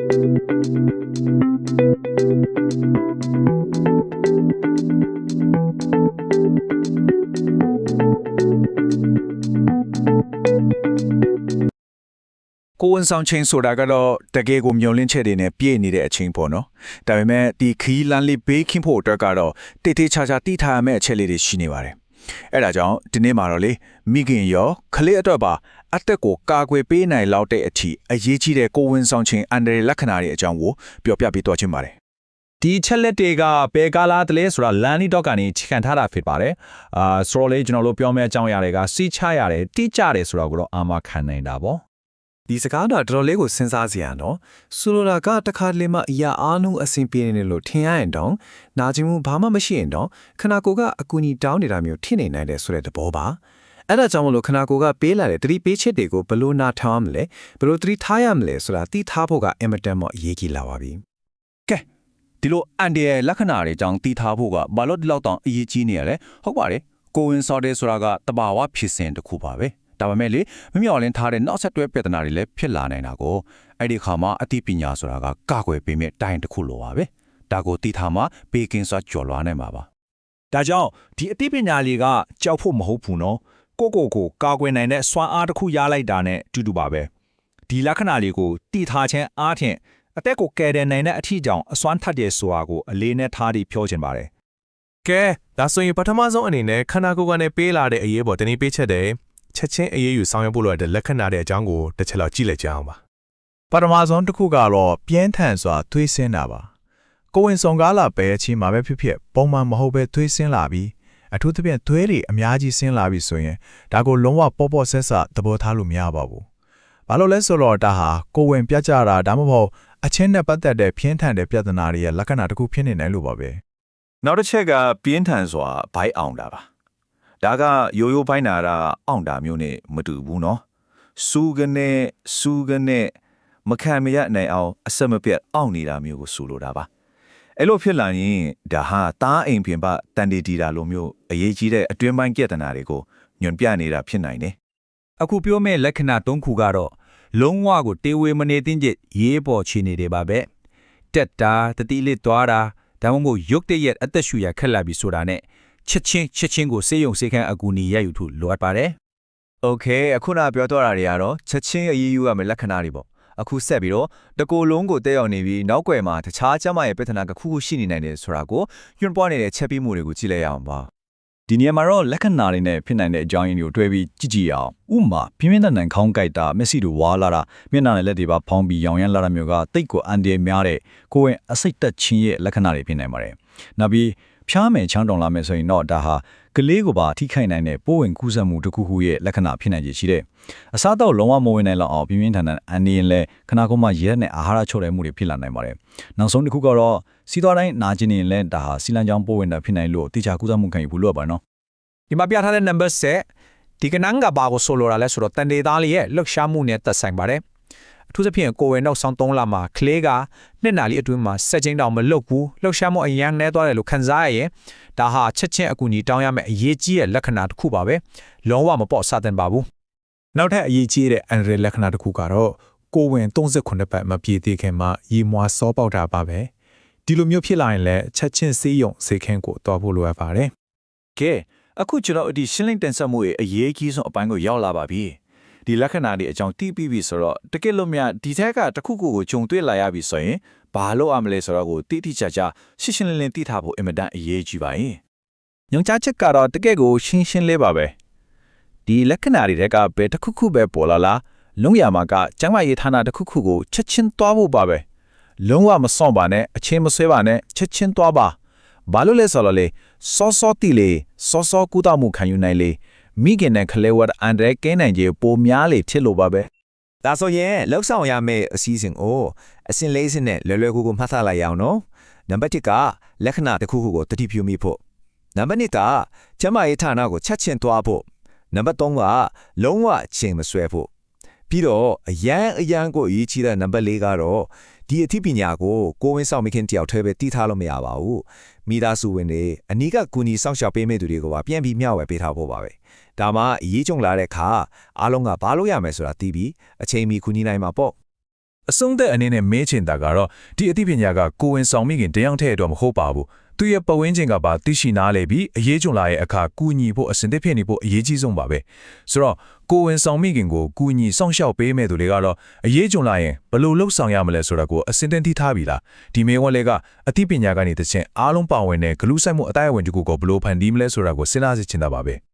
ကိုဝန်ဆောင်ချင်းဆိုတာကတော့တကယ်ကိုမျောလင့်ချက်တွေနဲ့ပြည့်နေတဲ့အချင်းပေါ့နော်ဒါပေမဲ့ဒီခီးလန်းလေးဘေးခင်းဖို့အတွက်ကတော့တိတ်တိတ်ချာချာတိထားရမယ့်အချက်လေးတွေရှိနေပါတယ်အဲ့ဒါကြောင့်ဒီနေ့မှာတော့လေမိခင်ရောခလေးအတွက်ပါအသက်ကိုကာကွယ်ပေးနိုင်လောက်တဲ့အထိအရေးကြီးတဲ့ကိုဝန်ဆောင်ချင်းအန်ဒရလက္ခဏာတွေအကြောင်းကိုပြောပြပေးသွားချင်ပါတယ်ဒီချက်လက်တွေကဘယ်ကာလာတလဲဆိုတာလန်နီတော့ကနေခြံထားတာဖြစ်ပါတယ်ဆိုတော့လေကျွန်တော်တို့ပြောမယ့်အကြောင်းအရာတွေကစီးချရတယ်တိကျတယ်ဆိုတာကိုတော့အာမခံနိုင်တာပေါ့ဒီစကားတော့တော်တော်လေးကိုစဉ်းစားစရာနော်ဆိုလိုတာကတခါတလေမှအရာအားလုံးအဆင်ပြေနေလို့ထင်ရရင်တော့နာကျင်မှုဘာမှမရှိရင်တော့ခနာကိုကအကူအညီတောင်းနေတာမျိုးထင်နေနိုင်တယ်ဆိုတဲ့သဘောပါအဲ့ဒါကြောင့်မလို့ခနာကိုကပေးလာတဲ့သတိပေးချက်တွေကိုဘလို့နားထောင်ရမလဲဘလို့သတိထားရမလဲဆိုတာသိထားဖို့ကအင်မတန်မှအရေးကြီးလာပါပြီကဲဒီလိုအန်ဒီရဲ့လက္ခဏာတွေကြောင့်သိထားဖို့ကဘာလို့ဒီလောက်တောင်အရေးကြီးနေရလဲဟုတ်ပါတယ်ကိုဝင်စော်တဲ့ဆိုတာကတဘာဝဖြစ်စဉ်တစ်ခုပါပဲဒါပေမဲ့လေမမျှော်လင့်ထားတဲ့နောက်ဆက်တွဲပြဿနာတွေလည်းဖြစ်လာနိုင်တာကိုအဲ့ဒီခါမှာအသိပညာဆိုတာကကာကွယ်ပေးမဲ့တိုင်တစ်ခုလိုပါပဲဒါကိုသိထားမှဘေးကင်းစွာကျော်လွှားနိုင်မှာပါဒါကြောင့်ဒီအသိပညာလေးကကြောက်ဖို့မဟုတ်ဘူးနော်ကိုကာကွယ်နိုင်တဲ့စွမ်းအားတစ်ခုရလိုက်တာနဲ့တူတူပါပဲဒီလက္ခဏာလေးကိုသိထားခြင်းအားဖြင့်အသက်ကိုကယ်တယ်နိုင်တဲ့အထီးကြောင့်အစွမ်းထက်တဲ့ဆိုတာကိုအလေးနဲ့ထားပြီးပြောချင်ပါတယ်ကဲဒါဆိုရင်ပထမဆုံးအနေနဲ့ခန္ဓာကိုယ်ကနေပေးလာတဲ့အရေးပေါ်တနည်းပေးချက်တဲ့ချက်ချင်းအေးအေးယူဆောင်ရွက်ဖို့လိုတဲ့လက္ခဏာတွေအကြောင်းကိုတစ်ချက်လောက်ကြည့်လိုက်ကြအောင်ပါပထမဆုံးတစ်ခုကတော့ပြင်းထန်စွာသွေးဆင်းတာပါကိုဝင်ဆောင်ကားလာပဲအချိန်မှာပဲဖြစ်ဖြစ်ပုံမှန်မဟုတ်ပဲသွေးဆင်းလာပြီးအထူးသဖြင့်သွေးတွေအများကြီးဆင်းလာပြီးဆိုရင်ဒါကိုလုံးဝပေါ့ဆက်ဆက်သဘောထားလို့မရပါဘူးဘာလို့လဲဆိုတော့ဒါဟာကိုဝင်ပြတ်ကြတာဒါမှမဟုတ်အချင်းနဲ့ပတ်သက်တဲ့ပြင်းထန်တဲ့ပြဿနာတွေရဲ့လက္ခဏာတစ်ခုဖြစ်နေနိုင်လို့ပါပဲနောက်တစ်ချက်ကပြင်းထန်စွာဘိုက်အောင်တာပါဒါကရိုးရိုးပိုင်းနာတာအောင်တာမျိုးနဲ့မတူဘူးနော်စူးကနေမခံမရနိုင်အောင်အဆက်မပြတ်အောင်နေတာမျိုးကိုဆိုလိုတာပါအဲ့လိုဖြစ်လာရင်ဒါဟာတားအိမ်ပြင်ပတန်တီတီတာလိုမျိုးအရေးကြီးတဲ့အတွင်းပိုင်းကြက်တနာတွေကိုညွန်ပြနေတာဖြစ်နိုင်တယ်အခုပြောမယ့်လက္ခဏာ၃ခုကတော့လုံးဝကိုတေဝေမနေသင့်ကျရေးပေါ်ချနေတယ်ပါပဲတက်တာတတိလေးသွားတာဒါမှမဟုတ်ရုတ်တရက်အသက်ရှူရခက်လာပြီဆိုတာနဲ့ချက်ချင်းကိုစေယုံစေခန်းအကူအညီရယူထုလိုအပ်ပါတယ်။ Okay အခုနပြောတော့တာတွေကတော့ချက်ချင်းအရေးယူရမယ့်လက္ခဏာတွေပေါ့။အခုဆက်ပြီးတော့တကိုယ်လုံးကိုတက်ရောက်နေပြီးနောက်ွယ်မှာတခြားကျမရဲ့ပြဿနာတစ်ခုခုရှိနေနိုင်တယ်ဆိုတာကိုညွှန်ပွားနေတဲ့ချက်ပြီးမှုတွေကိုကြည့်လိုက်ရအောင်ပါ။ဒီနေရာမှာတော့လက္ခဏာတွေနဲ့ဖြစ်နိုင်တဲ့အကြောင်းရင်းတွေကိုတွဲပြီးကြည့်အောင်။ဥပမာပြင်းပြင်းထန်ထန်ခေါင်းကိုက်တာမျက်စိတွေဝါလာတာမျက်နှာနဲ့လက်တွေပါဖောင်းပြီးရောင်ရမ်းလာတာမျိုးကတိတ်ကိုအန်ဒီများတဲ့ကိုယ်ဝင်အစိတ်တက်ချင်းရဲ့လက္ခဏာတွေဖြစ်နိုင်ပါတယ်။နောက်ပြီးဖျားမယ်ချောင်းတုံလာမယ်ဆိုရင်တော့ဒါဟာကလေးကိုပါထိခိုက်နိုင်တဲ့ပိုးဝင်ကူးစက်မှုတစ်ခုခုရဲ့လက္ခဏာဖြစ်နိုင်ခြေရှိတယ်။အစားတော့လုံးဝမဝင်နိုင်လောက်အောင်ပြင်းပြင်းထန်ထန်အန်ဒီရင်လဲခနာကုန်းမှာရဲနဲ့အာဟာရချို့တဲ့မှုတွေဖြစ်လာနိုင်ပါတယ်။နောက်ဆုံးတစ်ခုကတော့စီးသွားတိုင်းနာကျင်နေရင်လဲဒါဟာစီလန်ချောင်းပိုးဝင်တာဖြစ်နိုင်လို့တိကျကူးစက်မှုခံယူဖို့လိုပါနော်။ဒီမှာပြထားတဲ့ number 7ဒီကနန်းကဘာကိုဆိုလိုတာလဲဆိုတော့တန်တေသားလေးရဲ့လှုပ်ရှားမှုနဲ့သက်ဆိုင်ပါတယ်အထူးသဖြင့်ကိုယ်ဝင်နောက်ဆောင်3လမှာကလေးကနှစ်နာလီအတွင်းမှာဆက်ချင်းတောင်မလွတ်ဘူးလှုပ်ရှားမှုအရန်နဲသွားတယ်လို့ခန်းစားရရင်ဒါဟာချက်ချင်းအကူအညီတောင်းရမယ့်အရေးကြီးတဲ့လက္ခဏာတစ်ခုပါပဲလုံးဝမပေါ့စတင်ပါဘူးနောက်ထပ်အရေးကြီးတဲ့အန်ဒရလက္ခဏာတစ်ခုကတော့ကိုယ်ဝင်38ပတ်မပြည့်သေးခင်မှာရေမွာစောပေါက်တာပါပဲဒီလိုမျိုးဖြစ်လာရင်လည်းချက်ချင်းစေးရုံစေခင်းကိုတွားဖို့လိုအပ်ပါတယ်ကဲအခုကျွန်တော်ဒီရှင်းလင်းတင်ဆက်မှုရဲ့အရေးကြီးဆုံးအပိုင်းကိုရောက်လာပါပြီဒီလက္ခဏာတွေအကြောင်းသိပြီးပြီဆိုတော့တကယ်လို့များဒီထက်ကတစ်ခုခုကိုဂျုံတွေ့လာရပြီဆိုရင်ဘာလို့အမလဲဆိုတော့ကိုတိတိကျကျရှင်းရှင်းလင်းလင်းသိထားဖို့အင်မတန်အရေးကြီးပါရင်ညွန်ကြားချက်ကတော့တကယ်ကိုရှင်းရှင်းလေးပါပဲဒီလက္ခဏာတွေကဘယ်တစ်ခုခုပဲပေါ်လာလားလုံးရမှာကကျန်းမာရေးဌာနတစ်ခုခုကိုချက်ချင်းသွားဖို့ပါပဲလုံးဝမစွန့်ပါနဲ့အချင်းမဆွဲပါနဲ့ချက်ချင်းသွားပါဘာလို့လဲဆိုတော့လေစောတီလေစောကူတောက်မှုခံယူနိုင်လေမိခင်နဲ့ခလဲဝတ်အန်ဒရကင်းနိုင်ကြီးပိုများလေဖြစ်လို့ပါပဲဒါဆိုရင်လောက်ဆောင်ရမယ့်အစည်းအဝေးကိုအစင်လေးစနဲ့လွယ်လွယ်ကူကူမှတ်သားလိုက်ရအောင်နော်နံပါတ်1ကလက္ခဏာတစ်ခုခုကိုတတိပြုမိဖို့နံပါတ်2ကကျမရေးဌာနကိုချက်ချင်းသွားဖို့နံပါတ်3ကလုံးဝအချိန်မဆွဲဖို့ပြီးတော့အရန်ကိုအရေးကြီးတဲ့နံပါတ်4ကတော့ဒီအသိပညာကိုကိုဝင်ဆောင်မိခင်တယောက်တည်းပဲတည်ထားလို့မရပါဘူးမိသားစုဝင်တွေအနီးကကူညီဆောင်ရှောက်ပေးမဲ့သူတွေကိုပါပြန်ပြီးမျှဝေပေးထားဖို့ပါပဲဒါမှအရေးကြုံလာတဲ့အခါအားလုံးကဘာလို့ရမယ်ဆိုတာသိပြီးအချိန်မီကူညီနိုင်မှာပေါ့ အဆုံးသက်အနေနဲ့မေးချင်တာကတော့ဒီအသိပညာကကိုဝင်ဆောင်မိခင်တယောက်တည်းတော့မဟုတ်ပါဘူးသူရဲ့ပတ်ဝန်းကျင်ကပါသိရှိနားလည်ပြီးအရေးကြုံလာရဲ့အခါကူညီဖို့အစဉ်သစ်ဖြစ်နေဖို့အရေးကြီးဆုံးပါပဲဆိုတော့ကိုဝင်ဆောင်မိခင်ကိုကူညီစောင့်ရှောက်ပေးမဲ့သူတွေကတော့အရေးကြုံလာရင်ဘယ်လိုလှုပ်ဆောင်ရမလဲဆိုတာကိုအစဉ်သင်ထားပြီလားဒီမေဝက်လေးကအသိပညာကနေတခြင်းအားလုံးပါဝင်တဲ့ဂလူးဆိုင်မှုအတိုင်းအဝင်တကူကိုဘယ်လိုဖန်တီးမလဲဆိုတာကိုစဉ်းစားစီချင်တာပါပဲ